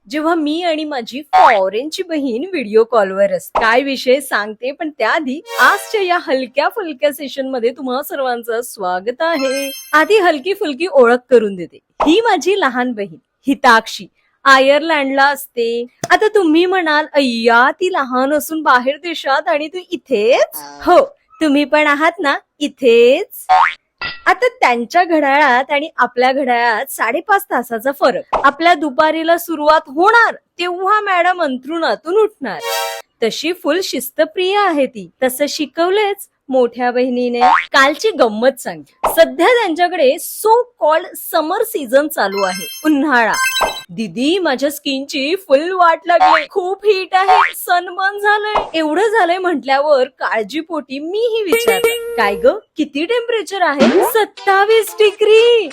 जेव्हा मी आणि माझी फॉरेनची बहीण व्हिडिओ कॉलवर असते. काय विषय सांगते, पण त्याआधी आजच्या या हलक्या फुलक्या सेशन मध्ये तुम्हा सर्वांचं स्वागत आहे. आधी हलकी फुलकी ओळख करून देते. ही माझी लहान बहीण हिताक्षी आयर्लंडला असते. आता तुम्ही म्हणाल, अय्या ती लहान असून बाहेर देशात आणि तू इथेच. हो, तुम्ही पण आहात ना इथेच. आता त्यांच्या घड्याळात आणि आपल्या घड्याळात 5.5 तासाचा फरक. आपल्या दुपारीला सुरुवात होणार तेव्हा मॅडम अंथरुणातून उठणार. तशी फुल शिस्तप्रिय आहे ती. तसं शिकवलेच मोठ्या बहिणीने. कालची गंमत सांगते. सध्या त्यांच्याकडे सो कॉल्ड समर सीझन चालू आहे, उन्हाळा. दीदी माझ्या स्किनची फुल वाट लागली, खूप हीट आहे, सनबर्न झालंय. एवढं झालंय म्हटल्यावर काळजीपोटी मीही विचारलं, काय ग किती टेम्परेचर आहे? 27 डिग्री.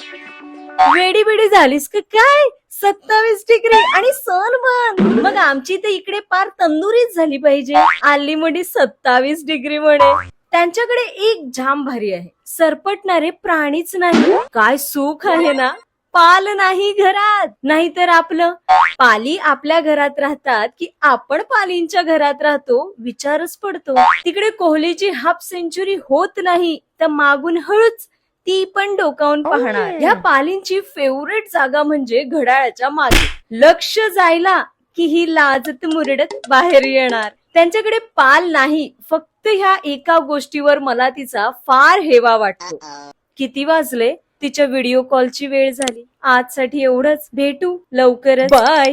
वेडी बेडी झालीस का काय? 27 डिग्री आणि सनबर्न. मग आमची तर इकडे पार तंदुरीच झाली पाहिजे. आली मोठी 27 डिग्री म्हणे. त्यांच्याकडे एक जाम भारी आहे, सरपटणारे प्राणीच नाही. काय सुख आहे ना, पाल नाही घरात. नाहीतर आपलं पाली आपल्या घरात राहतात की आपण पालींच्या घरात राहतो विचारच पडतो. तिकडे कोहलीची हाफ सेंचुरी होत नाही तर मागून हळूच ती पण डोकावून पाहणार. ह्या पालींची फेवरेट जागा म्हणजे घड्याळाच्या मागे. लक्ष जायला की ही लाजत मुरडत बाहेर येणार. त्यांच्याकडे पाल नाही, फक्त ह्या एका गोष्टीवर मला तिचा फार हेवा वाटतो. किती वाजले? तिच्या व्हिडिओ कॉलची वेळ झाली. आजसाठी एवढंच. भेटू लवकरच. बाय.